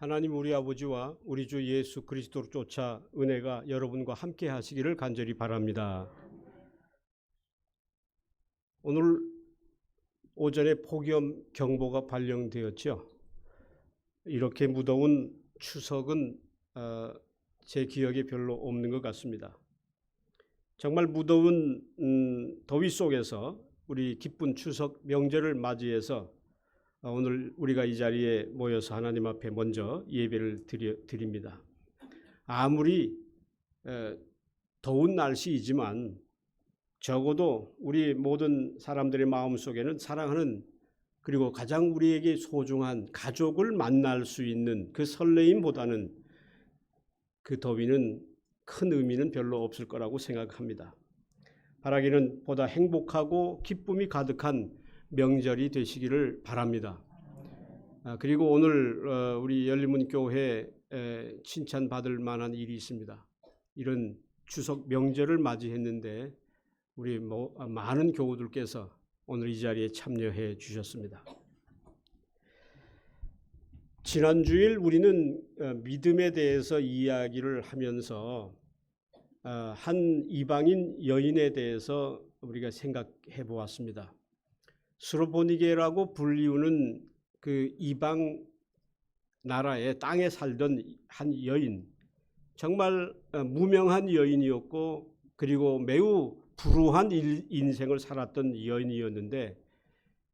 하나님 우리 아버지와 우리 주 예수 그리스도를 쫓아 은혜가 여러분과 함께 하시기를 간절히 바랍니다. 오늘 오전에 폭염 경보가 발령되었죠. 이렇게 무더운 추석은 제 기억에 별로 없는 것 같습니다. 정말 무더운 더위 속에서 우리 기쁜 추석 명절을 맞이해서 오늘 우리가 이 자리에 모여서 하나님 앞에 먼저 예배를 드립니다. 아무리 더운 날씨이지만 적어도 우리 모든 사람들의 마음속에는 사랑하는 그리고 가장 우리에게 소중한 가족을 만날 수 있는 그 설레임보다는 그 더위는 큰 의미는 별로 없을 거라고 생각합니다. 바라기는 보다 행복하고 기쁨이 가득한 명절이 되시기를 바랍니다. 그리고 오늘 우리 열린문교회에 칭찬받을 만한 일이 있습니다. 이런 추석 명절을 맞이했는데 우리 많은 교우들께서 오늘 이 자리에 참여해 주셨습니다. 지난주일 우리는 믿음에 대해서 이야기를 하면서 한 이방인 여인에 대해서 우리가 생각해 보았습니다. 스로보니게라고 불리우는 그 이방 나라의 땅에 살던 한 여인, 정말 무명한 여인이었고 그리고 매우 불우한 인생을 살았던 여인이었는데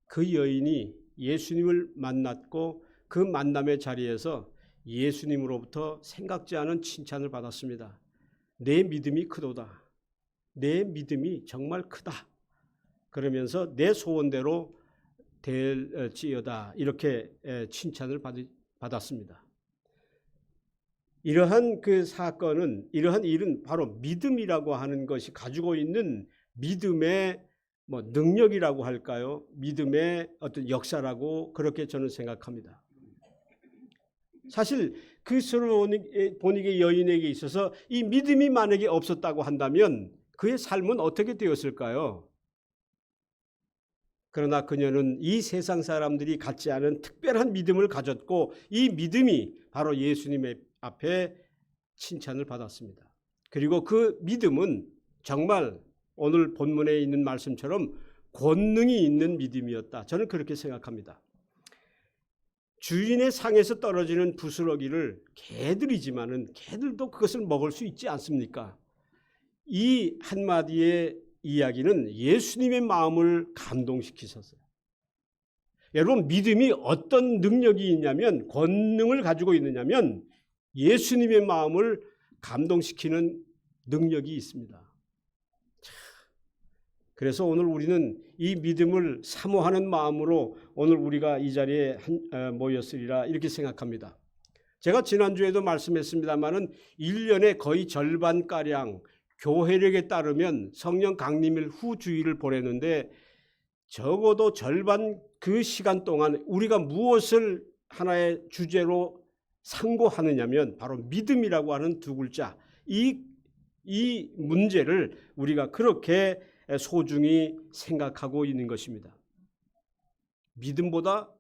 그 여인이 예수님을 만났고 그 만남의 자리에서 예수님으로부터 생각지 않은 칭찬을 받았습니다. 내 믿음이 크도다. 내 믿음이 정말 크다. 그러면서 내 소원대로 될지어다 이렇게 칭찬을 받았습니다. 이러한 그 사건은 이러한 일은 바로 믿음이라고 하는 것이 가지고 있는 믿음의 능력이라고 할까요? 믿음의 어떤 역사라고 그렇게 저는 생각합니다. 사실 그 스로보니게 여인에게 있어서 이 믿음이 만약에 없었다고 한다면 그의 삶은 어떻게 되었을까요? 그러나 그녀는 이 세상 사람들이 갖지 않은 특별한 믿음을 가졌고 이 믿음이 바로 예수님의 앞에 칭찬을 받았습니다. 그리고 그 믿음은 정말 오늘 본문에 있는 말씀처럼 권능이 있는 믿음이었다. 저는 그렇게 생각합니다. 주인의 상에서 떨어지는 부스러기를 개들이지만은 개들도 그것을 먹을 수 있지 않습니까? 이 한마디의 이야기는 예수님의 마음을 감동시키셨어요. 여러분, 믿음이 어떤 능력이 있냐면, 권능을 가지고 있느냐면 예수님의 마음을 감동시키는 능력이 있습니다. 그래서 오늘 우리는 이 믿음을 사모하는 마음으로 오늘 우리가 이 자리에 모였으리라 이렇게 생각합니다. 제가 지난주에도 말씀했습니다마는 1년에 거의 절반가량 교회력에 따르면 성령 강림일 후 주일을 보내는데 적어도 절반 그 시간 동안 우리가 무엇을 하나의 주제로 상고하느냐면 바로 믿음이라고 하는 두 글자, 이 문제를 우리가 그렇게 소중히 생각하고 있는 것입니다. 믿음보다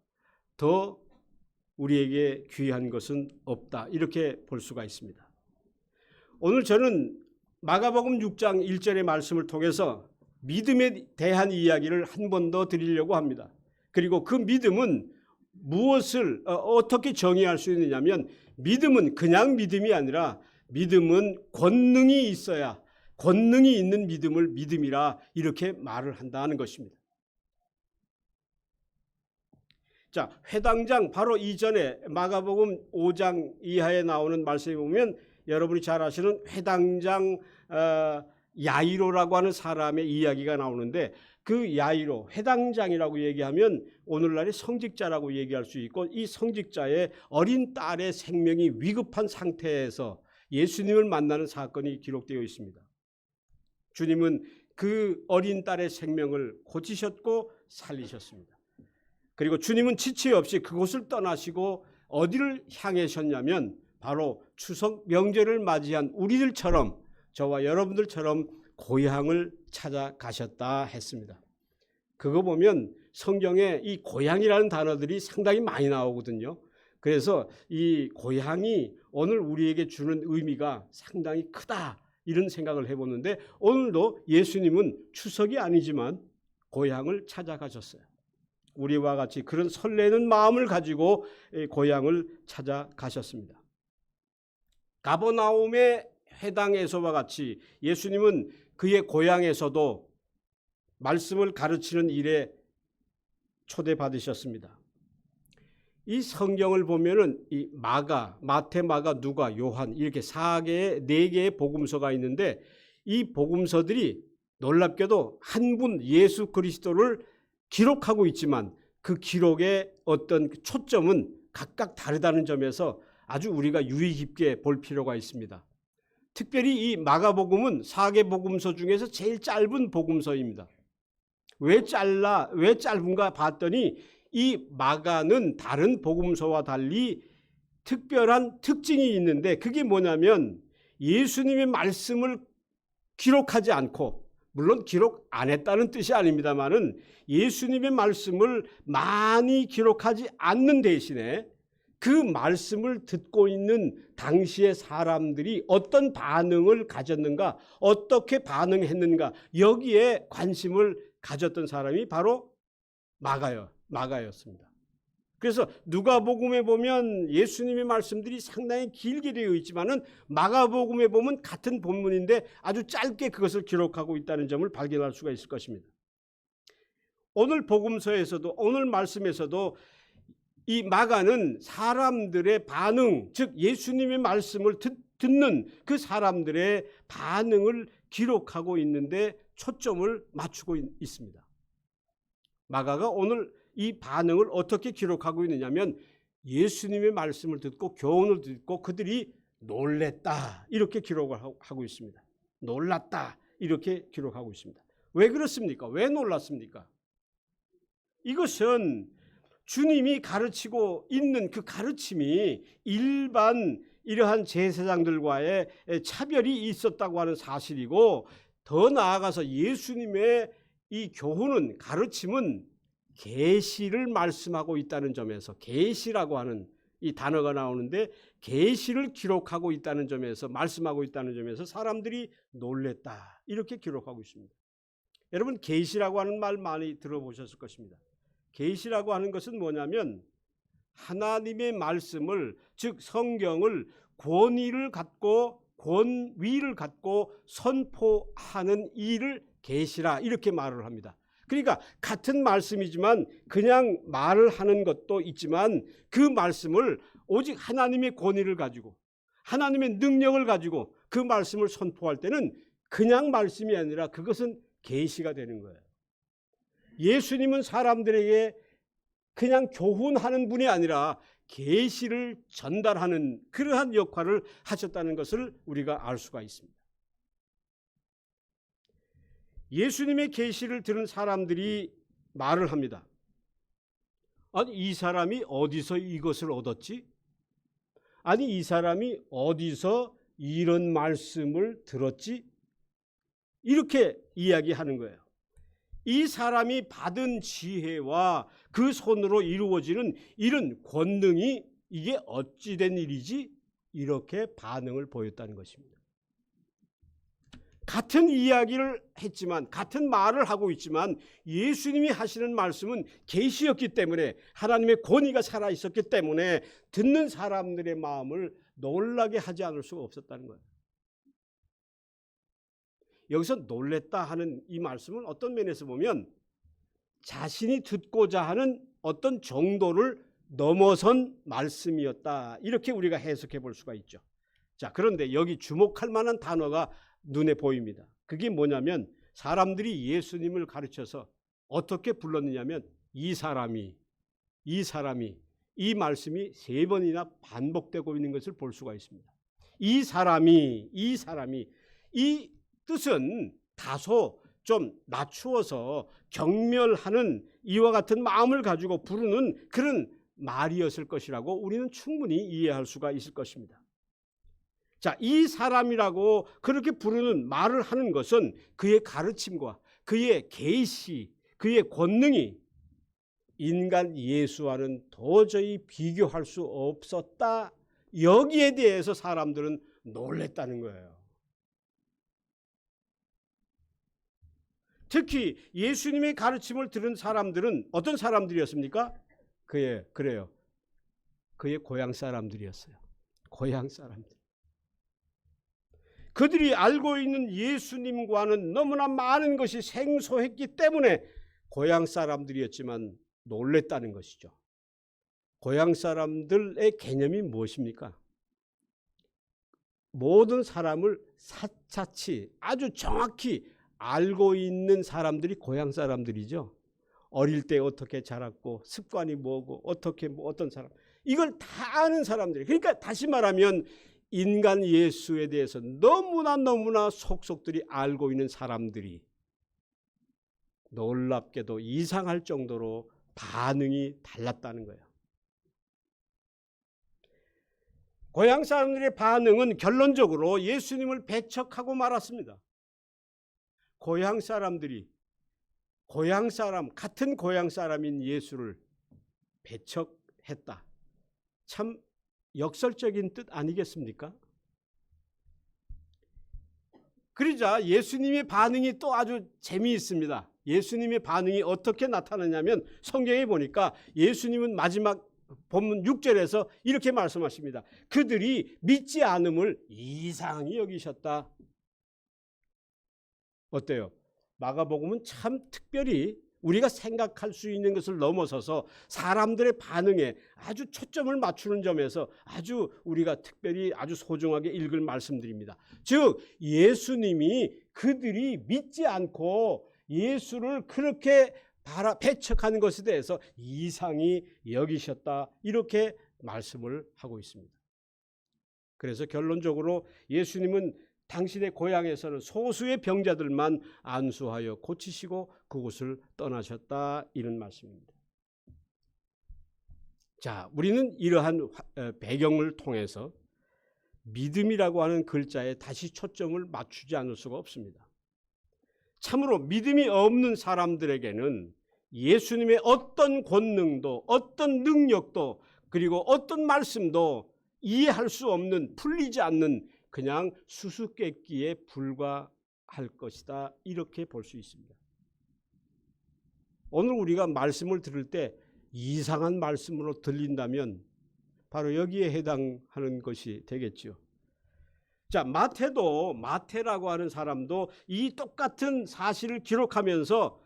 더 우리에게 귀한 것은 없다 이렇게 볼 수가 있습니다. 오늘 저는 마가복음 6장 1절의 말씀을 통해서 믿음에 대한 이야기를 한 번 더 드리려고 합니다. 그리고 그 믿음은 무엇을 어떻게 정의할 수 있느냐면 믿음은 그냥 믿음이 아니라 믿음은 권능이 있어야 권능이 있는 믿음을 믿음이라 이렇게 말을 한다는 것입니다. 자, 회당장 바로 이전에 마가복음 5장 이하에 나오는 말씀에 보면 여러분이 잘 아시는 회당장 야이로라고 하는 사람의 이야기가 나오는데 그 야이로, 회당장이라고 얘기하면 오늘날의 성직자라고 얘기할 수 있고 이 성직자의 어린 딸의 생명이 위급한 상태에서 예수님을 만나는 사건이 기록되어 있습니다. 주님은 그 어린 딸의 생명을 고치셨고 살리셨습니다. 그리고 주님은 지체 없이 그곳을 떠나시고 어디를 향하셨냐면 바로 추석 명절을 맞이한 우리들처럼 저와 여러분들처럼 고향을 찾아가셨다 했습니다. 그거 보면 성경에 이 고향이라는 단어들이 상당히 많이 나오거든요. 그래서 이 고향이 오늘 우리에게 주는 의미가 상당히 크다, 이런 생각을 해보는데, 오늘도 예수님은 추석이 아니지만 고향을 찾아가셨어요. 우리와 같이 그런 설레는 마음을 가지고 고향을 찾아가셨습니다. 가버나움의 회당에서와 같이 예수님은 그의 고향에서도 말씀을 가르치는 일에 초대받으셨습니다. 이 성경을 보면은 이 마태, 마가, 누가, 요한 이렇게 4개의 복음서가 있는데, 이 복음서들이 놀랍게도 한 분 예수 그리스도를 기록하고 있지만 그 기록의 어떤 초점은 각각 다르다는 점에서 아주 우리가 유의 깊게 볼 필요가 있습니다. 특별히 이 마가복음은 4개 복음서 중에서 제일 짧은 복음서입니다. 왜 짧은가 봤더니 이 마가는 다른 복음서와 달리 특별한 특징이 있는데, 그게 뭐냐면 예수님의 말씀을 기록하지 않고, 물론 기록 안 했다는 뜻이 아닙니다만은 예수님의 말씀을 많이 기록하지 않는 대신에 그 말씀을 듣고 있는 당시의 사람들이 어떤 반응을 가졌는가, 어떻게 반응했는가, 여기에 관심을 가졌던 사람이 바로 마가였습니다. 그래서 누가복음에 보면 예수님의 말씀들이 상당히 길게 되어 있지만은 마가복음에 보면 같은 본문인데 아주 짧게 그것을 기록하고 있다는 점을 발견할 수가 있을 것입니다. 오늘 복음서에서도, 오늘 말씀에서도 이 마가는 사람들의 반응, 즉 예수님의 말씀을 듣는 그 사람들의 반응을 기록하고 있는데 초점을 맞추고 있습니다. 마가가 오늘 이 반응을 어떻게 기록하고 있느냐면, 예수님의 말씀을 듣고 교훈을 듣고 그들이 놀랬다, 이렇게 기록을 하고 있습니다. 놀랐다, 이렇게 기록하고 있습니다. 왜 그렇습니까? 왜 놀랐습니까? 이것은 주님이 가르치고 있는 그 가르침이 일반 이러한 제사장들과의 차별이 있었다고 하는 사실이고, 더 나아가서 예수님의 이 교훈은, 가르침은 계시를 말씀하고 있다는 점에서, 계시라고 하는 이 단어가 나오는데 계시를 기록하고 있다는 점에서, 말씀하고 있다는 점에서 사람들이 놀랬다, 이렇게 기록하고 있습니다. 여러분, 계시라고 하는 말 많이 들어보셨을 것입니다. 계시라고 하는 것은 뭐냐면 하나님의 말씀을, 즉 성경을 권위를 갖고 선포하는 일을 계시라, 이렇게 말을 합니다. 그러니까 같은 말씀이지만 그냥 말을 하는 것도 있지만 그 말씀을 오직 하나님의 권위를 가지고, 하나님의 능력을 가지고 그 말씀을 선포할 때는 그냥 말씀이 아니라 그것은 계시가 되는 거예요. 예수님은 사람들에게 그냥 교훈하는 분이 아니라 계시를 전달하는 그러한 역할을 하셨다는 것을 우리가 알 수가 있습니다. 예수님의 계시를 들은 사람들이 말을 합니다. 아니, 이 사람이 어디서 이것을 얻었지? 아니, 이 사람이 어디서 이런 말씀을 들었지? 이렇게 이야기하는 거예요. 이 사람이 받은 지혜와 그 손으로 이루어지는 이런 권능이 이게 어찌 된 일이지? 이렇게 반응을 보였다는 것입니다. 같은 이야기를 했지만, 같은 말을 하고 있지만 예수님이 하시는 말씀은 계시였기 때문에, 하나님의 권위가 살아있었기 때문에 듣는 사람들의 마음을 놀라게 하지 않을 수가 없었다는 거예요. 여기서 놀랬다 하는 이 말씀은 어떤 면에서 보면 자신이 듣고자 하는 어떤 정도를 넘어선 말씀이었다, 이렇게 우리가 해석해 볼 수가 있죠. 자, 그런데 여기 주목할 만한 단어가 눈에 보입니다. 그게 뭐냐면, 사람들이 예수님을 가르쳐서 어떻게 불렀느냐면 이 사람이, 이 말씀이 3번이나 반복되고 있는 것을 볼 수가 있습니다. 이 사람이, 이 뜻은 다소 좀 낮추어서 경멸하는 이와 같은 마음을 가지고 부르는 그런 말이었을 것이라고 우리는 충분히 이해할 수가 있을 것입니다. 자, 이 사람이라고 그렇게 부르는 말을 하는 것은 그의 가르침과 그의 계시, 그의 권능이 인간 예수와는 도저히 비교할 수 없었다. 여기에 대해서 사람들은 놀랬다는 거예요. 특히 예수님의 가르침을 들은 사람들은 어떤 사람들이었습니까? 그래요. 그의 고향 사람들이었어요. 고향 사람들. 그들이 알고 있는 예수님과는 너무나 많은 것이 생소했기 때문에 고향 사람들이었지만 놀랬다는 것이죠. 고향 사람들의 개념이 무엇입니까? 모든 사람을 사차치 아주 정확히 알고 있는 사람들이 고향 사람들이죠. 어릴 때 어떻게 자랐고 습관이 뭐고 어떻게 어떤 사람, 이걸 다 아는 사람들이. 그러니까 다시 말하면 인간 예수에 대해서 너무나 속속들이 알고 있는 사람들이 놀랍게도 이상할 정도로 반응이 달랐다는 거예요. 고향 사람들의 반응은 결론적으로 예수님을 배척하고 말았습니다. 고향 사람들이 같은 고향 사람인 예수를 배척했다. 참 역설적인 뜻 아니겠습니까? 그러자 예수님의 반응이 또 아주 재미있습니다. 예수님의 반응이 어떻게 나타나냐면 성경에 보니까 예수님은 마지막 본문 6절에서 이렇게 말씀하십니다. 그들이 믿지 않음을 이상히 여기셨다. 어때요? 마가복음은 참 특별히 우리가 생각할 수 있는 것을 넘어서서 사람들의 반응에 아주 초점을 맞추는 점에서 아주 우리가 특별히 아주 소중하게 읽을 말씀드립니다. 즉 예수님이 그들이 믿지 않고 예수를 그렇게 배척하는 것에 대해서 이상히 여기셨다, 이렇게 말씀을 하고 있습니다. 그래서 결론적으로 예수님은 당신의 고향에서는 소수의 병자들만 안수하여 고치시고 그곳을 떠나셨다, 이런 말씀입니다. 자, 우리는 이러한 배경을 통해서 믿음이라고 하는 글자에 다시 초점을 맞추지 않을 수가 없습니다. 참으로 믿음이 없는 사람들에게는 예수님의 어떤 권능도 어떤 능력도 그리고 어떤 말씀도 이해할 수 없는, 풀리지 않는 그냥 수수께끼에 불과할 것이다, 이렇게 볼 수 있습니다. 오늘 우리가 말씀을 들을 때 이상한 말씀으로 들린다면 바로 여기에 해당하는 것이 되겠죠. 자, 마태라고 하는 사람도 이 똑같은 사실을 기록하면서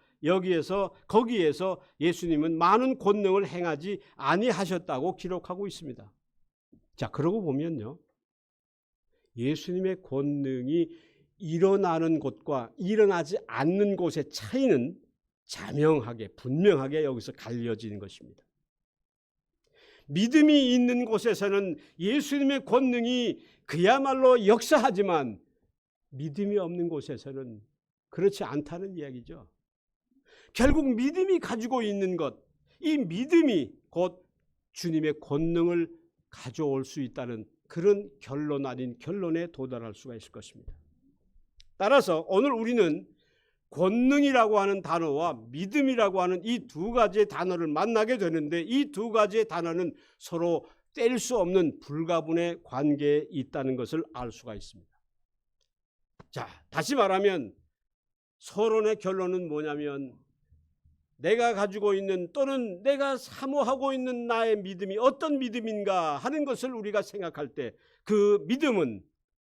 거기에서 예수님은 많은 권능을 행하지 아니하셨다고 기록하고 있습니다. 자, 그러고 보면요, 예수님의 권능이 일어나는 곳과 일어나지 않는 곳의 차이는 자명하게 분명하게 여기서 갈려지는 것입니다. 믿음이 있는 곳에서는 예수님의 권능이 그야말로 역사하지만 믿음이 없는 곳에서는 그렇지 않다는 이야기죠. 결국 믿음이 가지고 있는 것, 이 믿음이 곧 주님의 권능을 가져올 수 있다는 그런 결론 아닌 결론에 도달할 수가 있을 것입니다. 따라서 오늘 우리는 권능이라고 하는 단어와 믿음이라고 하는 이 두 가지의 단어를 만나게 되는데, 이 두 가지의 단어는 서로 뗄 수 없는 불가분의 관계에 있다는 것을 알 수가 있습니다. 자, 다시 말하면 서론의 결론은 뭐냐면, 내가 가지고 있는 또는 내가 사모하고 있는 나의 믿음이 어떤 믿음인가 하는 것을 우리가 생각할 때 그 믿음은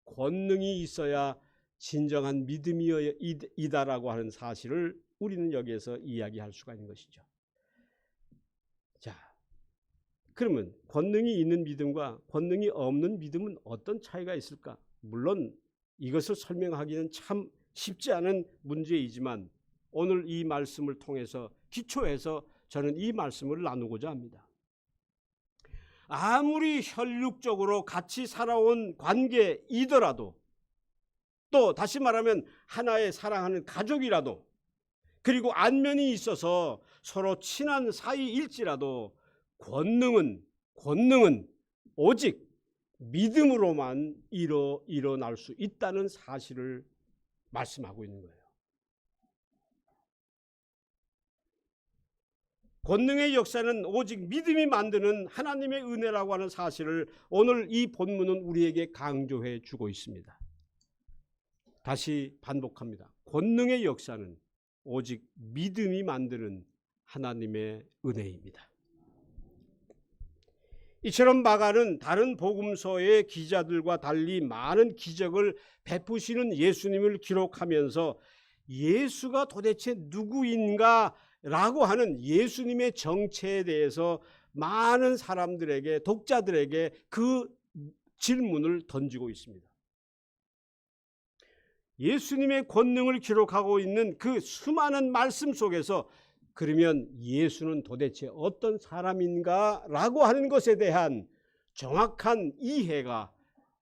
권능이 있어야 진정한 믿음이다라고 하는 사실을 우리는 여기에서 이야기할 수가 있는 것이죠. 자, 그러면 권능이 있는 믿음과 권능이 없는 믿음은 어떤 차이가 있을까? 물론 이것을 설명하기는 참 쉽지 않은 문제이지만 오늘 이 말씀을 통해서 기초해서 저는 이 말씀을 나누고자 합니다. 아무리 혈육적으로 같이 살아온 관계이더라도, 또 다시 말하면 하나의 사랑하는 가족이라도, 그리고 안면이 있어서 서로 친한 사이일지라도 권능은 오직 믿음으로만 일어날 수 있다는 사실을 말씀하고 있는 거예요. 권능의 역사는 오직 믿음이 만드는 하나님의 은혜라고 하는 사실을 오늘 이 본문은 우리에게 강조해 주고 있습니다. 다시 반복합니다. 권능의 역사는 오직 믿음이 만드는 하나님의 은혜입니다. 이처럼 마가는 다른 복음서의 기자들과 달리 많은 기적을 베푸시는 예수님을 기록하면서 예수가 도대체 누구인가 라고 하는 예수님의 정체에 대해서 많은 사람들에게, 독자들에게 그 질문을 던지고 있습니다. 예수님의 권능을 기록하고 있는 그 수많은 말씀 속에서 그러면 예수는 도대체 어떤 사람인가 라고 하는 것에 대한 정확한 이해가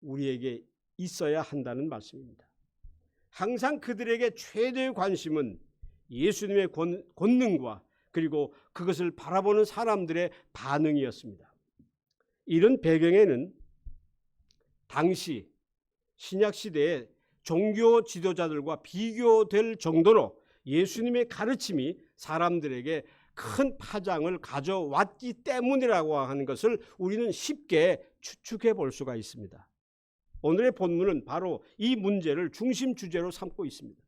우리에게 있어야 한다는 말씀입니다. 항상 그들에게 최대의 관심은 예수님의 권능과 그리고 그것을 바라보는 사람들의 반응이었습니다. 이런 배경에는 당시 신약시대에 종교 지도자들과 비교될 정도로 예수님의 가르침이 사람들에게 큰 파장을 가져왔기 때문이라고 하는 것을 우리는 쉽게 추측해 볼 수가 있습니다. 오늘의 본문은 바로 이 문제를 중심 주제로 삼고 있습니다.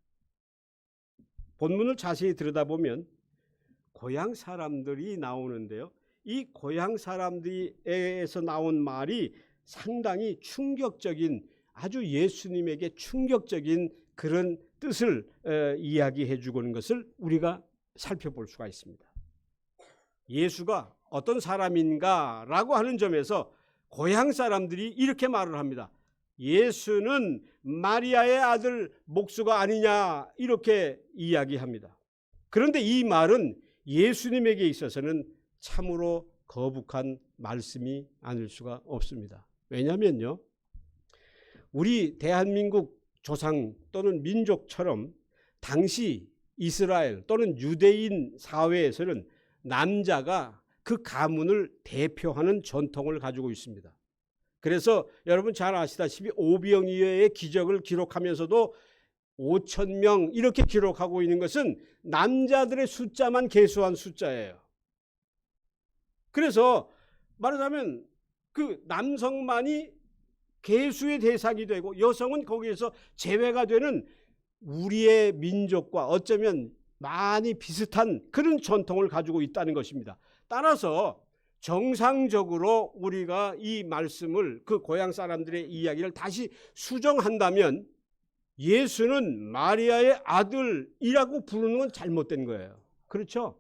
본문을 자세히 들여다보면 고향 사람들이 나오는데요. 이 고향 사람들에서 나온 말이 상당히 충격적인, 아주 예수님에게 충격적인 그런 뜻을 이야기해 주고는 것을 우리가 살펴볼 수가 있습니다. 예수가 어떤 사람인가 라고 하는 점에서 고향 사람들이 이렇게 말을 합니다. 예수는 마리아의 아들 목수가 아니냐, 이렇게 이야기합니다. 그런데 이 말은 예수님에게 있어서는 참으로 거북한 말씀이 아닐 수가 없습니다. 왜냐하면요, 우리 대한민국 조상 또는 민족처럼 당시 이스라엘 또는 유대인 사회에서는 남자가 그 가문을 대표하는 전통을 가지고 있습니다. 그래서 여러분 잘 아시다시피 오병이어의 기적을 기록하면서도 5,000명 이렇게 기록하고 있는 것은 남자들의 숫자만 계수한 숫자예요. 그래서 말하자면 그 남성만이 계수의 대상이 되고 여성은 거기에서 제외가 되는 우리의 민족과 어쩌면 많이 비슷한 그런 전통을 가지고 있다는 것입니다. 따라서 정상적으로 우리가 이 말씀을, 그 고향 사람들의 이야기를 다시 수정한다면 예수는 마리아의 아들이라고 부르는 건 잘못된 거예요. 그렇죠?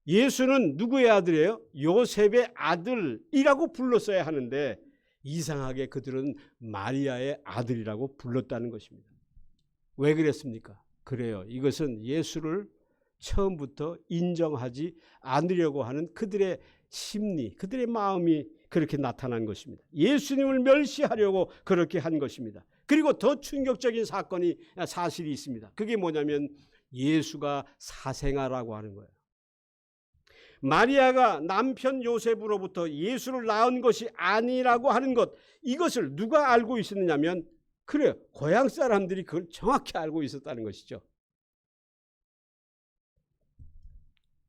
예수는 누구의 아들이에요? 요셉의 아들이라고 불렀어야 하는데 이상하게 그들은 마리아의 아들이라고 불렀다는 것입니다. 왜 그랬습니까? 그래요. 이것은 예수를 처음부터 인정하지 않으려고 하는 그들의 심리, 그들의 마음이 그렇게 나타난 것입니다. 예수님을 멸시하려고 그렇게 한 것입니다. 그리고 더 충격적인 사실이 있습니다. 그게 뭐냐면 예수가 사생아라고 하는 거예요. 마리아가 남편 요셉으로부터 예수를 낳은 것이 아니라고 하는 것, 이것을 누가 알고 있었느냐면 그래요, 고향 사람들이 그걸 정확히 알고 있었다는 것이죠.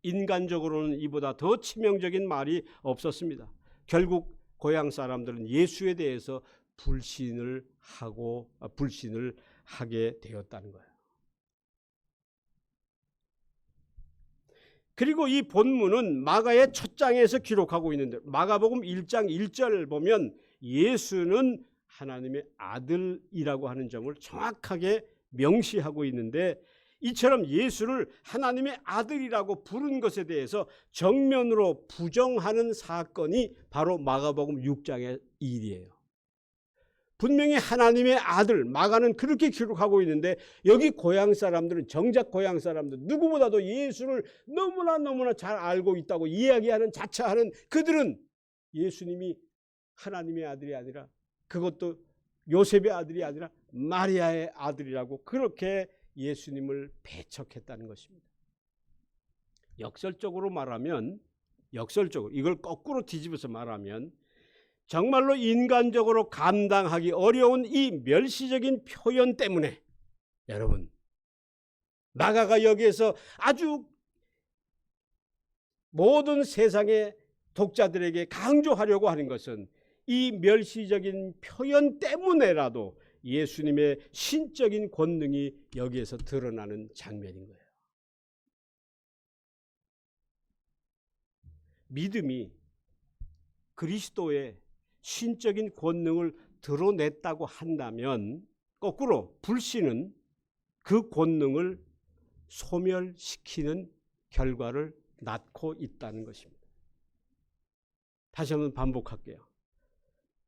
인간적으로는 이보다 더 치명적인 말이 없었습니다. 결국 고향 사람들은 예수에 대해서 불신을 하게 되었다는 거예요. 그리고 이 본문은 마가의 첫 장에서 기록하고 있는데 마가복음 1장 1절 보면 예수는 하나님의 아들이라고 하는 점을 정확하게 명시하고 있는데 이처럼 예수를 하나님의 아들이라고 부른 것에 대해서 정면으로 부정하는 사건이 바로 마가복음 6장의 일이에요. 분명히 하나님의 아들, 마가는 그렇게 기록하고 있는데 여기 고향 사람들은, 정작 고향 사람들 누구보다도 예수를 너무나 잘 알고 있다고 이야기하는, 자처하는 그들은 예수님이 하나님의 아들이 아니라, 그것도 요셉의 아들이 아니라 마리아의 아들이라고 그렇게 예수님을 배척했다는 것입니다. 역설적으로 말하면, 이걸 거꾸로 뒤집어서 말하면 정말로 인간적으로 감당하기 어려운 이 멸시적인 표현 때문에 여러분, 마가가 여기에서 아주 모든 세상의 독자들에게 강조하려고 하는 것은 이 멸시적인 표현 때문에라도 예수님의 신적인 권능이 여기에서 드러나는 장면인 거예요. 믿음이 그리스도의 신적인 권능을 드러냈다고 한다면 거꾸로 불신은 그 권능을 소멸시키는 결과를 낳고 있다는 것입니다. 다시 한번 반복할게요.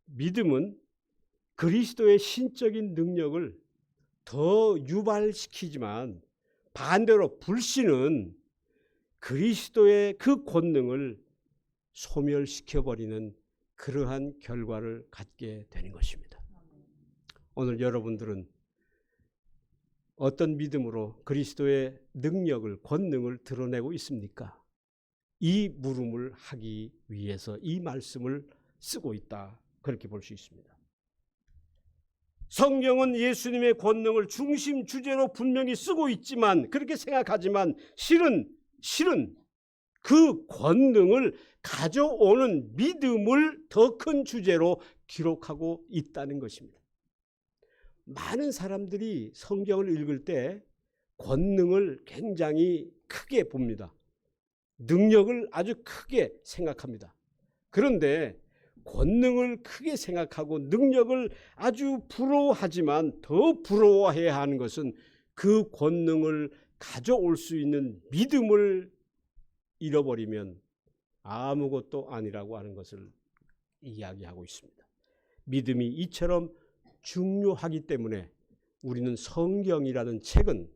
믿음은 그리스도의 신적인 능력을 더 유발시키지만 반대로 불신은 그리스도의 그 권능을 소멸시켜버리는 그러한 결과를 갖게 되는 것입니다. 오늘 여러분들은 어떤 믿음으로 그리스도의 능력을, 권능을 드러내고 있습니까? 이 물음을 하기 위해서 이 말씀을 쓰고 있다, 그렇게 볼 수 있습니다. 성경은 예수님의 권능을 중심 주제로 분명히 쓰고 있지만, 그렇게 생각하지만 실은 그 권능을 가져오는 믿음을 더 큰 주제로 기록하고 있다는 것입니다. 많은 사람들이 성경을 읽을 때 권능을 굉장히 크게 봅니다. 능력을 아주 크게 생각합니다. 그런데 권능을 크게 생각하고 능력을 아주 부러워하지만 더 부러워해야 하는 것은 그 권능을 가져올 수 있는 믿음을 잃어버리면 아무것도 아니라고 하는 것을 이야기하고 있습니다. 믿음이 이처럼 중요하기 때문에 우리는 성경이라는 책은,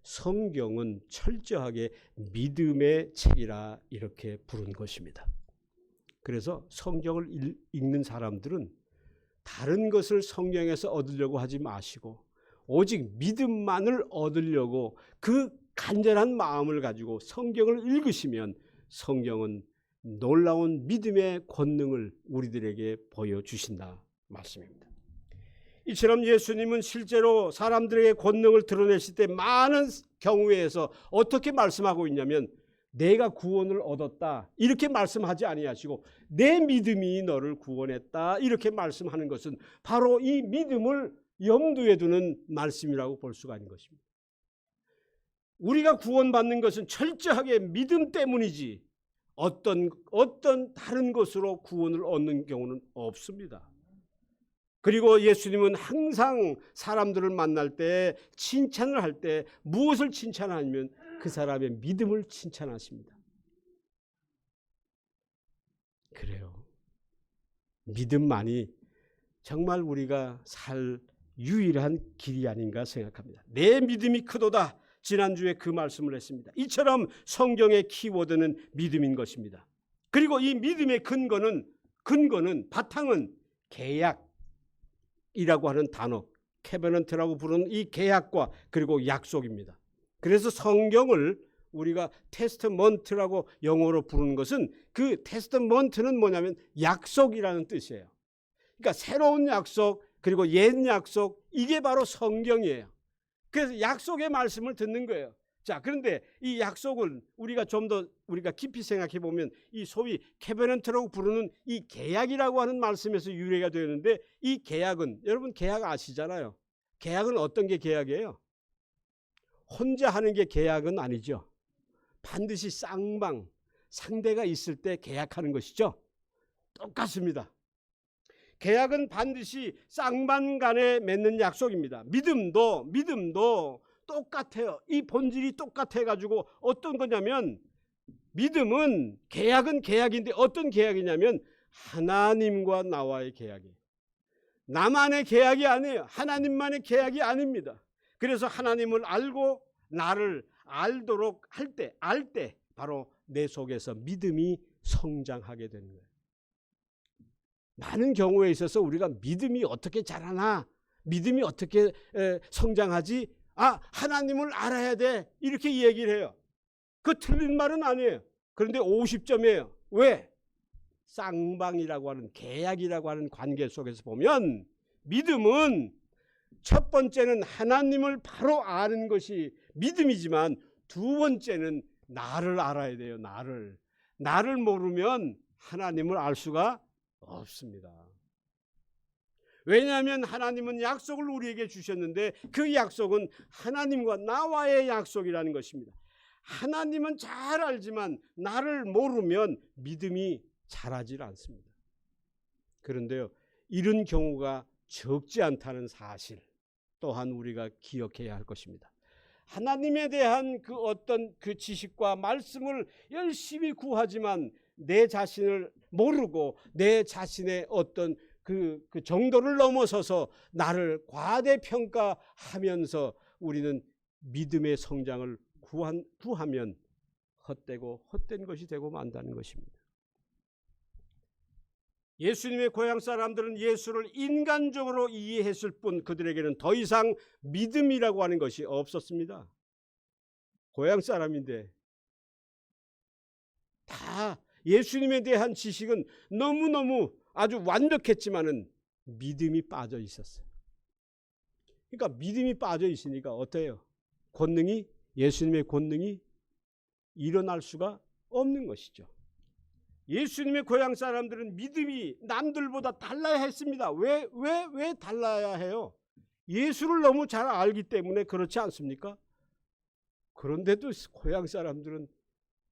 성경은 철저하게 믿음의 책이라 이렇게 부른 것입니다. 그래서 성경을 읽는 사람들은 다른 것을 성경에서 얻으려고 하지 마시고 오직 믿음만을 얻으려고 그 간절한 마음을 가지고 성경을 읽으시면 성경은 놀라운 믿음의 권능을 우리들에게 보여주신다 말씀입니다. 이처럼 예수님은 실제로 사람들에게 권능을 드러내실 때 많은 경우에서 어떻게 말씀하고 있냐면 내가 구원을 얻었다 이렇게 말씀하지 아니하시고 내 믿음이 너를 구원했다 이렇게 말씀하는 것은 바로 이 믿음을 염두에 두는 말씀이라고 볼 수가 있는 것입니다. 우리가 구원받는 것은 철저하게 믿음 때문이지 어떤 다른 것으로 구원을 얻는 경우는 없습니다. 그리고 예수님은 항상 사람들을 만날 때, 칭찬을 할 때 무엇을 칭찬하냐면 그 사람의 믿음을 칭찬하십니다. 그래요. 믿음만이 정말 우리가 살 유일한 길이 아닌가 생각합니다. 내 믿음이 크도다. 지난주에 그 말씀을 했습니다. 이처럼 성경의 키워드는 믿음인 것입니다. 그리고 이 믿음의 근거는 바탕은 계약이라고 하는 단어, 캐버넌트라고 부르는 이 계약과 그리고 약속입니다. 그래서 성경을 우리가 테스트먼트라고 영어로 부르는 것은 그 테스트먼트는 뭐냐면 약속이라는 뜻이에요. 그러니까 새로운 약속 그리고 옛 약속, 이게 바로 성경이에요. 그래서 약속의 말씀을 듣는 거예요. 자, 그런데 이 약속을 우리가 좀 더 깊이 생각해 보면 이 소위 캐버넌트라고 부르는 이 계약이라고 하는 말씀에서 유래가 되는데 이 계약은 여러분 계약 아시잖아요. 계약은 어떤 게 계약이에요? 혼자 하는 게 계약은 아니죠. 반드시 쌍방, 상대가 있을 때 계약하는 것이죠. 똑같습니다. 계약은 반드시 쌍방 간에 맺는 약속입니다. 믿음도 똑같아요. 이 본질이 똑같아가지고 어떤 거냐면 믿음은 계약은 계약인데 어떤 계약이냐면 하나님과 나와의 계약이에요. 나만의 계약이 아니에요. 하나님만의 계약이 아닙니다. 그래서 하나님을 알고 나를 알도록 할 때 바로 내 속에서 믿음이 성장하게 되는 거예요. 많은 경우에 있어서 우리가 믿음이 어떻게 자라나, 믿음이 어떻게 성장하지? 하나님을 알아야 돼. 이렇게 얘기를 해요. 그 틀린 말은 아니에요. 그런데 50점이에요. 왜? 쌍방이라고 하는 계약이라고 하는 관계 속에서 보면 믿음은 첫 번째는 하나님을 바로 아는 것이 믿음이지만 두 번째는 나를 알아야 돼요. 나를 모르면 하나님을 알 수가 없습니다. 왜냐하면 하나님은 약속을 우리에게 주셨는데 그 약속은 하나님과 나와의 약속이라는 것입니다. 하나님은 잘 알지만 나를 모르면 믿음이 자라질 않습니다. 그런데요, 이런 경우가 적지 않다는 사실 또한 우리가 기억해야 할 것입니다. 하나님에 대한 그 어떤 그 지식과 말씀을 열심히 구하지만 내 자신을 모르고 내 자신의 어떤 그 정도를 넘어서서 나를 과대평가하면서 우리는 믿음의 성장을 구하면 헛되고 헛된 것이 되고 만다는 것입니다. 예수님의 고향 사람들은 예수를 인간적으로 이해했을 뿐 그들에게는 더 이상 믿음이라고 하는 것이 없었습니다. 고향 사람인데 다 예수님에 대한 지식은 너무너무 아주 완벽했지만은 믿음이 빠져 있었어요. 그러니까 믿음이 빠져 있으니까 어때요? 예수님의 권능이 일어날 수가 없는 것이죠. 예수님의 고향 사람들은 믿음이 남들보다 달라야 했습니다. 왜 달라야 해요? 예수를 너무 잘 알기 때문에 그렇지 않습니까? 그런데도 고향 사람들은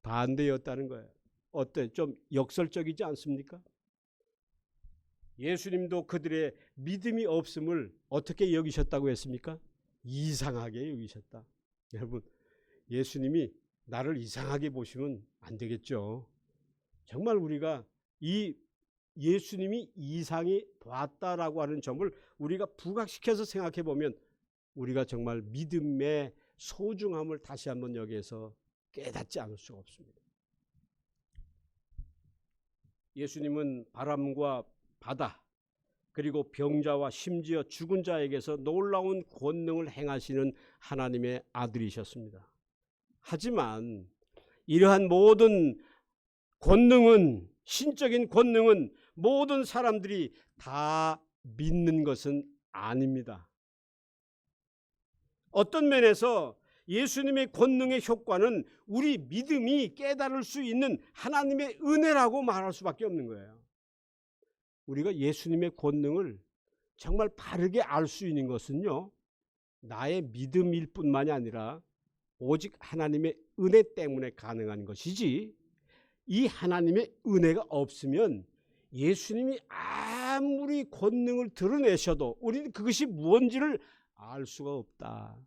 반대였다는 거예요. 어때? 좀 역설적이지 않습니까? 예수님도 그들의 믿음이 없음을 어떻게 여기셨다고 했습니까? 이상하게 여기셨다. 여러분, 예수님이 나를 이상하게 보시면 안 되겠죠. 정말 우리가 이 예수님이 이상히 봤다라고 하는 점을 우리가 부각시켜서 생각해 보면 우리가 정말 믿음의 소중함을 다시 한번 여기에서 깨닫지 않을 수가 없습니다. 예수님은 바람과 바다 그리고 병자와 심지어 죽은 자에게서 놀라운 권능을 행하시는 하나님의 아들이셨습니다. 하지만 이러한 모든 권능은, 신적인 권능은 모든 사람들이 다 믿는 것은 아닙니다. 어떤 면에서 예수님의 권능의 효과는 우리 믿음이 깨달을 수 있는 하나님의 은혜라고 말할 수밖에 없는 거예요. 우리가 예수님의 권능을 정말 바르게 알 수 있는 것은요, 나의 믿음일 뿐만이 아니라 오직 하나님의 은혜 때문에 가능한 것이지, 이 하나님의 은혜가 없으면 예수님이 아무리 권능을 드러내셔도 우리는 그것이 무엇인지를 알 수가 없다.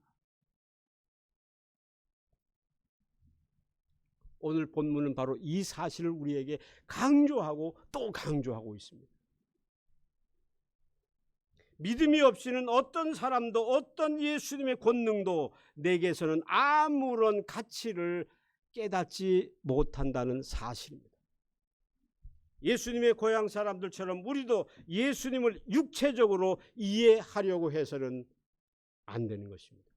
오늘 본문은 바로 이 사실을 우리에게 강조하고 또 강조하고 있습니다. 믿음이 없이는 어떤 사람도 어떤 예수님의 권능도 내게서는 아무런 가치를 깨닫지 못한다는 사실입니다. 예수님의 고향 사람들처럼 우리도 예수님을 육체적으로 이해하려고 해서는 안 되는 것입니다.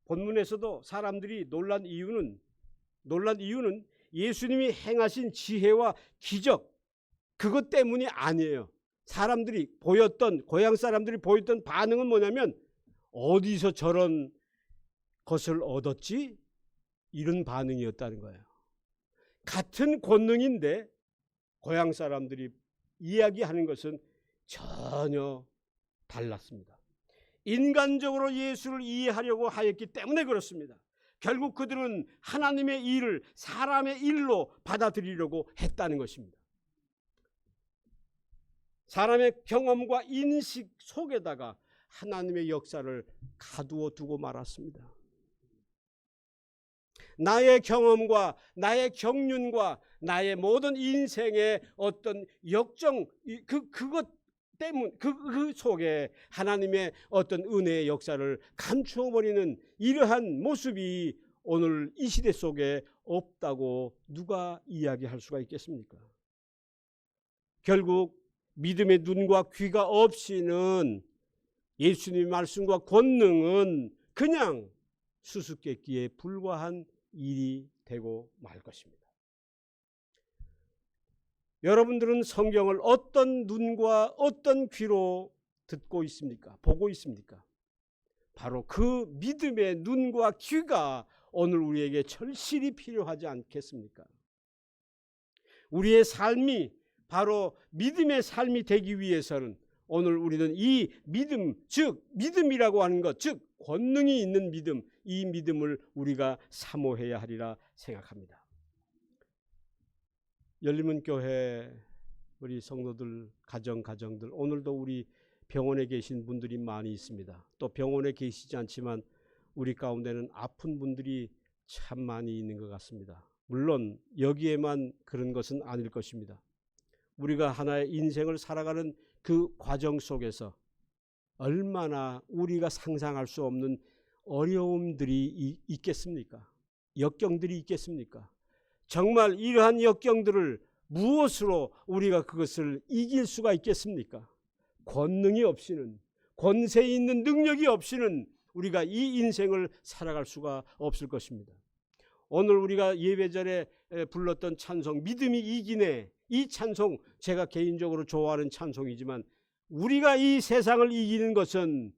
본문에서도 사람들이 놀란 이유는 예수님이 행하신 지혜와 기적, 그것 때문이 아니에요. 사람들이 고향 사람들이 보였던 반응은 뭐냐면, 어디서 저런 것을 얻었지? 이런 반응이었다는 거예요. 같은 권능인데 고향 사람들이 이야기하는 것은 전혀 달랐습니다. 인간적으로 예수를 이해하려고 하였기 때문에 그렇습니다. 결국 그들은 하나님의 일을 사람의 일로 받아들이려고 했다는 것입니다. 사람의 경험과 인식 속에다가 하나님의 역사를 가두어 두고 말았습니다. 나의 경험과 나의 경륜과 나의 모든 인생의 어떤 역정, 그것 때문, 그 속에 하나님의 어떤 은혜의 역사를 감추어버리는 이러한 모습이 오늘 이 시대 속에 없다고 누가 이야기할 수가 있겠습니까? 결국 믿음의 눈과 귀가 없이는 예수님의 말씀과 권능은 그냥 수수께끼에 불과한 일이 되고 말 것입니다. 여러분들은 성경을 어떤 눈과 어떤 귀로 듣고 있습니까? 보고 있습니까? 바로 그 믿음의 눈과 귀가 오늘 우리에게 절실히 필요하지 않겠습니까? 우리의 삶이 바로 믿음의 삶이 되기 위해서는 오늘 우리는 이 믿음, 즉 믿음이라고 하는 것, 즉 권능이 있는 믿음, 이 믿음을 우리가 사모해야 하리라 생각합니다. 열림은 교회 우리 성도들, 가정들, 오늘도 우리 병원에 계신 분들이 많이 있습니다. 또 병원에 계시지 않지만 우리 가운데는 아픈 분들이 참 많이 있는 것 같습니다. 물론 여기에만 그런 것은 아닐 것입니다. 우리가 하나의 인생을 살아가는 그 과정 속에서 얼마나 우리가 상상할 수 없는 어려움들이 있겠습니까? 역경들이 있겠습니까? 정말 이러한 역경들을 무엇으로 우리가 그것을 이길 수가 있겠습니까? 권능이 없이는, 권세 있는 능력이 없이는 우리가 이 인생을 살아갈 수가 없을 것입니다. 오늘 우리가 예배 전에 불렀던 찬송 믿음이 이기네, 이 찬송 제가 개인적으로 좋아하는 찬송이지만 우리가 이 세상을 이기는 것은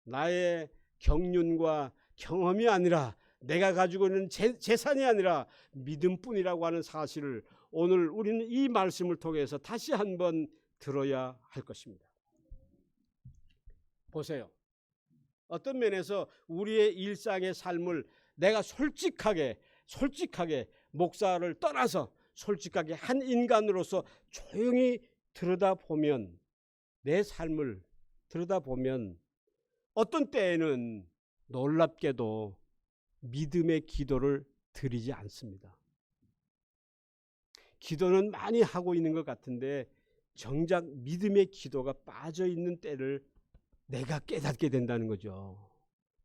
나의 경륜과 경험이 아니라 내가 가지고 있는 재산이 아니라 믿음뿐이라고 하는 사실을 오늘 우리는 이 말씀을 통해서 다시 한번 들어야 할 것입니다. 보세요. 어떤 면에서 우리의 일상의 삶을 내가 솔직하게 목사를 떠나서 솔직하게 한 인간으로서 조용히 들여다보면, 내 삶을 들여다보면 어떤 때에는 놀랍게도 믿음의 기도를 드리지 않습니다. 기도는 많이 하고 있는 것 같은데 정작 믿음의 기도가 빠져 있는 때를 내가 깨닫게 된다는 거죠.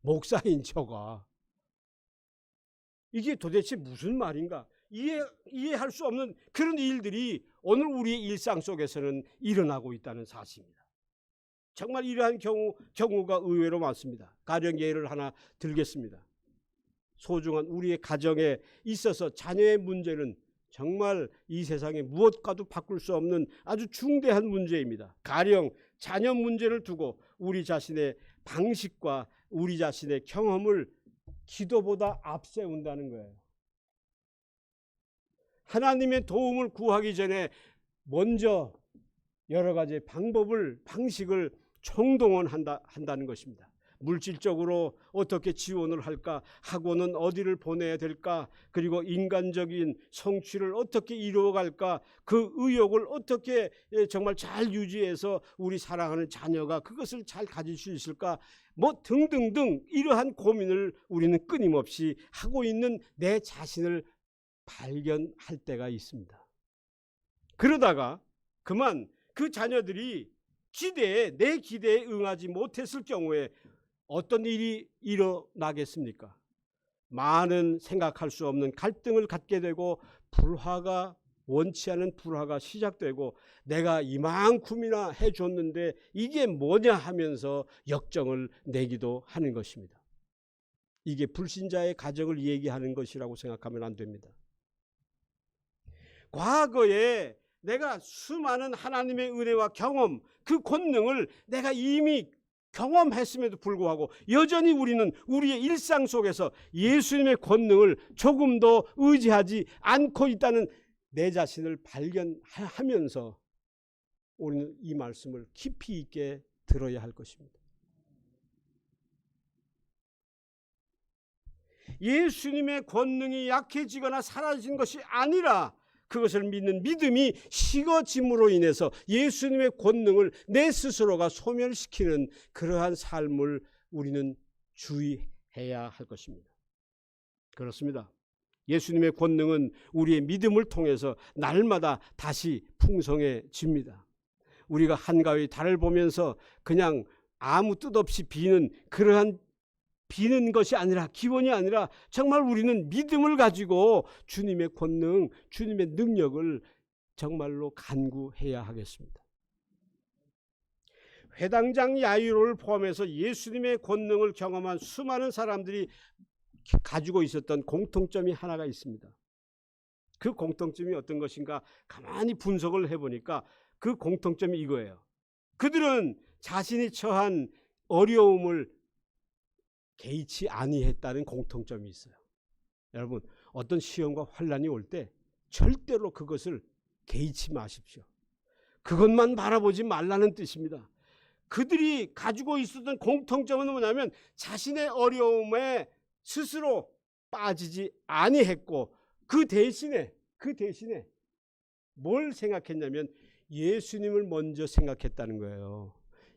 목사인 저가 이게 도대체 무슨 말인가? 이해할 수 없는 그런 일들이 오늘 우리의 일상 속에서는 일어나고 있다는 사실입니다. 정말 이러한 경우가 의외로 많습니다. 가령 예를 하나 들겠습니다. 소중한 우리의 가정에 있어서 자녀의 문제는 정말 이 세상에 무엇과도 바꿀 수 없는 아주 중대한 문제입니다. 가령 자녀 문제를 두고 우리 자신의 방식과 우리 자신의 경험을 기도보다 앞세운다는 거예요. 하나님의 도움을 구하기 전에 먼저 여러 가지 방식을 총동원한다는 것입니다. 물질적으로 어떻게 지원을 할까? 학원은 어디를 보내야 될까? 그리고 인간적인 성취를 어떻게 이루어갈까? 그 의욕을 어떻게 정말 잘 유지해서 우리 사랑하는 자녀가 그것을 잘 가질 수 있을까? 뭐 등등등 이러한 고민을 우리는 끊임없이 하고 있는 내 자신을 발견할 때가 있습니다. 그러다가 그만 그 자녀들이 내 기대에 응하지 못했을 경우에 어떤 일이 일어나겠습니까? 많은 생각할 수 없는 갈등을 갖게 되고 원치 않은 불화가 시작되고 내가 이만큼이나 해줬는데 이게 뭐냐 하면서 역정을 내기도 하는 것입니다. 이게 불신자의 가정을 얘기하는 것이라고 생각하면 안 됩니다. 과거에 내가 수많은 하나님의 은혜와 경험, 그 권능을 내가 이미 경험했음에도 불구하고 여전히 우리는 우리의 일상 속에서 예수님의 권능을 조금도 의지하지 않고 있다는 내 자신을 발견하면서 우리는 이 말씀을 깊이 있게 들어야 할 것입니다. 예수님의 권능이 약해지거나 사라진 것이 아니라 그것을 믿는 믿음이 식어짐으로 인해서 예수님의 권능을 내 스스로가 소멸시키는 그러한 삶을 우리는 주의해야 할 것입니다. 그렇습니다. 예수님의 권능은 우리의 믿음을 통해서 날마다 다시 풍성해집니다. 우리가 한가위 달을 보면서 그냥 아무 뜻 없이 비는 것이 아니라, 기원이 아니라 정말 우리는 믿음을 가지고 주님의 권능, 주님의 능력을 정말로 간구해야 하겠습니다. 회당장 야이로를 포함해서 예수님의 권능을 경험한 수많은 사람들이 가지고 있었던 공통점이 하나가 있습니다. 그 공통점이 어떤 것인가 가만히 분석을 해보니까 그 공통점이 이거예요. 그들은 자신이 처한 어려움을 개의치 아니했다는 공통점이 있어요. 여러분, 어떤 시험과 환난이 올 때 절대로 그것을 개의치 마십시오. 그것만 바라보지 말라는 뜻입니다. 그들이 가지고 있었던 공통점은 뭐냐면 자신의 어려움에 스스로 빠지지 아니했고 그 대신에 뭘 생각했냐면 예수님을 먼저 생각했다는 거예요.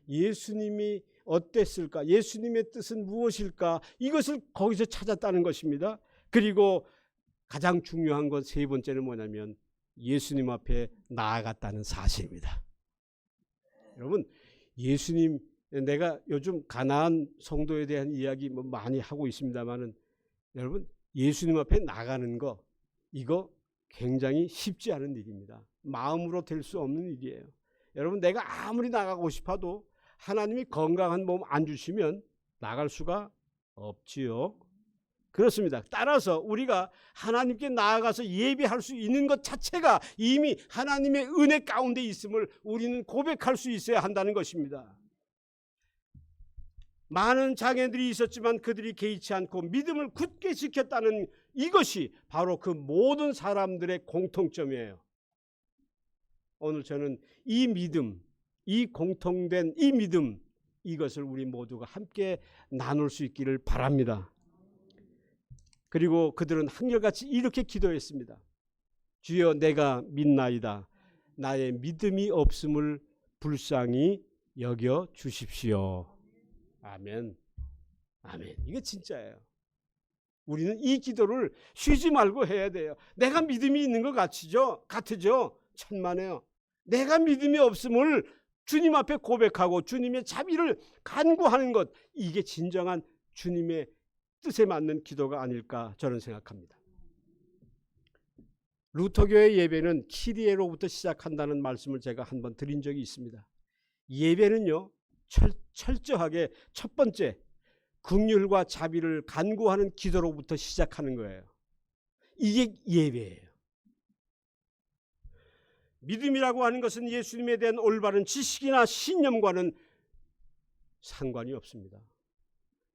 예수님이 어땠을까? 예수님의 뜻은 무엇일까? 이것을 거기서 찾았다는 것입니다. 그리고 가장 중요한 것 세 번째는 뭐냐면 예수님 앞에 나아갔다는 사실입니다. 여러분, 예수님, 내가 요즘 가나안 성도에 대한 이야기 많이 하고 있습니다만은 여러분, 예수님 앞에 나가는 거 이거 굉장히 쉽지 않은 일입니다. 마음으로 될 수 없는 일이에요. 여러분, 내가 아무리 나가고 싶어도 하나님이 건강한 몸 안 주시면 나갈 수가 없지요. 그렇습니다. 따라서 우리가 하나님께 나아가서 예배할 수 있는 것 자체가 이미 하나님의 은혜 가운데 있음을 우리는 고백할 수 있어야 한다는 것입니다. 많은 장애들이 있었지만 그들이 개의치 않고 믿음을 굳게 지켰다는 이것이 바로 그 모든 사람들의 공통점이에요. 오늘 저는 이 믿음, 이 공통된 이 믿음, 이것을 우리 모두가 함께 나눌 수 있기를 바랍니다. 그리고 그들은 한결같이 이렇게 기도했습니다. 주여, 내가 믿나이다. 나의 믿음이 없음을 불쌍히 여겨 주십시오. 아멘. 아멘. 이게 진짜예요. 우리는 이 기도를 쉬지 말고 해야 돼요. 내가 믿음이 있는 것 같으죠? 천만에요. 내가 믿음이 없음을 주님 앞에 고백하고 주님의 자비를 간구하는 것, 이게 진정한 주님의 뜻에 맞는 기도가 아닐까 저는 생각합니다. 루터교의 예배는 키리에로부터 시작한다는 말씀을 제가 한번 드린 적이 있습니다. 예배는요, 철저하게 첫 번째 긍휼과 자비를 간구하는 기도로부터 시작하는 거예요. 이게 예배예요. 믿음이라고 하는 것은 예수님에 대한 올바른 지식이나 신념과는 상관이 없습니다.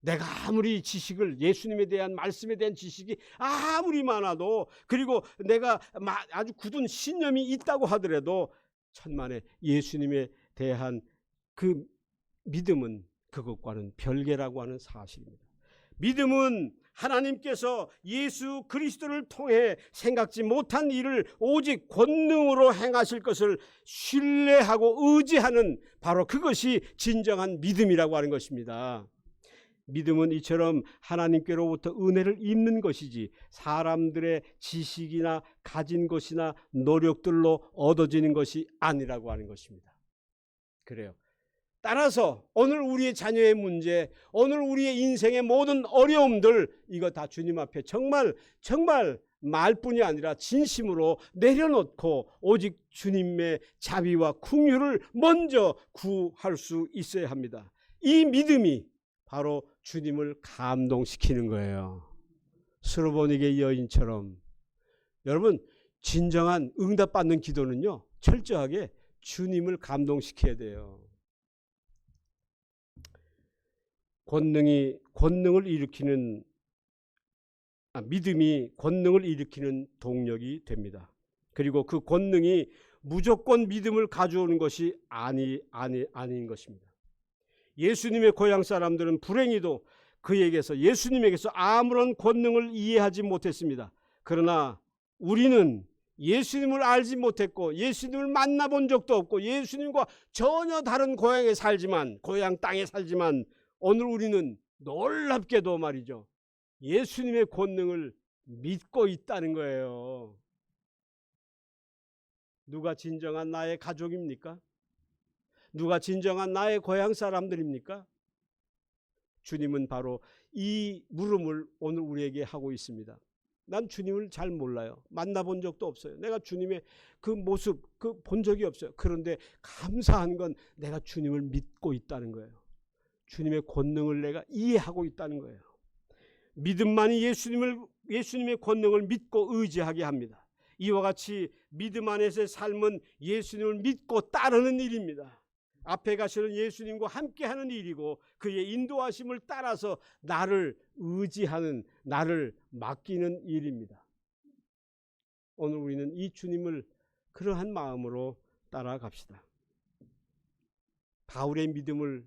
내가 아무리 지식을, 예수님에 대한 말씀에 대한 지식이 아무리 많아도, 그리고 내가 아주 굳은 신념이 있다고 하더라도 천만에 예수님에 대한 그 믿음은 그것과는 별개라고 하는 사실입니다. 믿음은 하나님께서 예수 그리스도를 통해 생각지 못한 일을 오직 권능으로 행하실 것을 신뢰하고 의지하는, 바로 그것이 진정한 믿음이라고 하는 것입니다. 믿음은 이처럼 하나님께로부터 은혜를 입는 것이지 사람들의 지식이나 가진 것이나 노력들로 얻어지는 것이 아니라고 하는 것입니다. 그래요. 따라서 오늘 우리의 자녀의 문제, 오늘 우리의 인생의 모든 어려움들, 이거 다 주님 앞에 정말 말뿐이 아니라 진심으로 내려놓고 오직 주님의 자비와 긍휼을 먼저 구할 수 있어야 합니다. 이 믿음이 바로 주님을 감동시키는 거예요. 스로보니게 여인처럼. 여러분, 진정한 응답받는 기도는요, 철저하게 주님을 감동시켜야 돼요. 믿음이 권능을 일으키는 동력이 됩니다. 그리고 그 권능이 무조건 믿음을 가져오는 것이 아닌 것입니다. 예수님의 고향 사람들은 불행히도 예수님에게서 아무런 권능을 이해하지 못했습니다. 그러나 우리는 예수님을 알지 못했고 예수님을 만나본 적도 없고 예수님과 전혀 다른 고향 땅에 살지만 오늘 우리는 놀랍게도 말이죠, 예수님의 권능을 믿고 있다는 거예요. 누가 진정한 나의 가족입니까? 누가 진정한 나의 고향 사람들입니까? 주님은 바로 이 물음을 오늘 우리에게 하고 있습니다. 난 주님을 잘 몰라요. 만나본 적도 없어요. 내가 주님의 그 모습 본 적이 없어요. 그런데 감사한 건 내가 주님을 믿고 있다는 거예요. 주님의 권능을 내가 이해하고 있다는 거예요. 믿음만이 예수님의 권능을 믿고 의지하게 합니다. 이와 같이 믿음 안에서의 삶은 예수님을 믿고 따르는 일입니다. 앞에 가시는 예수님과 함께하는 일이고 그의 인도하심을 따라서 나를 의지하는, 나를 맡기는 일입니다. 오늘 우리는 이 주님을 그러한 마음으로 따라갑시다. 바울의 믿음을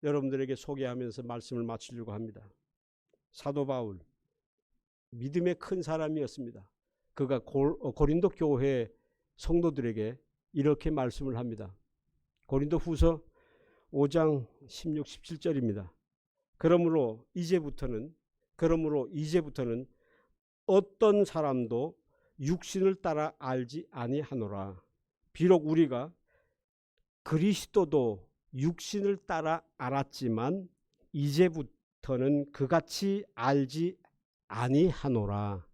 여러분들에게 소개하면서 말씀을 마치려고 합니다. 사도 바울, 믿음의 큰 사람이었습니다. 그가 고린도 교회 성도들에게 이렇게 말씀을 합니다. 고린도 후서 5장 16, 17절입니다. 그러므로 이제부터는 어떤 사람도 육신을 따라 알지 아니하노라. 비록 우리가 그리스도도 육신을 따라 알았지만 이제부터는 그같이 알지 아니하노라.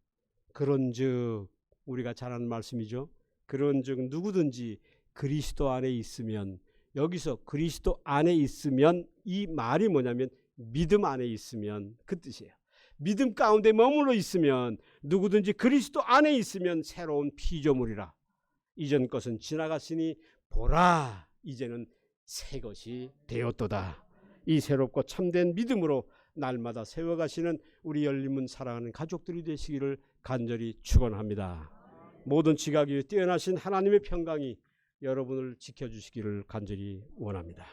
그런즉, 우리가 잘 아는 말씀이죠. 그런즉 누구든지 그리스도 안에 있으면, 여기서 그리스도 안에 있으면 이 말이 뭐냐면 믿음 안에 있으면 그 뜻이에요. 믿음 가운데 머물러 있으면, 누구든지 그리스도 안에 있으면 새로운 피조물이라. 이전 것은 지나갔으니 보라, 이제는 새 것이 되었도다. 이 새롭고 참된 믿음으로 날마다 세워가시는 우리 열림문 사랑하는 가족들이 되시기를 간절히 축원합니다. 모든 지각이 뛰어나신 하나님의 평강이 여러분을 지켜주시기를 간절히 원합니다.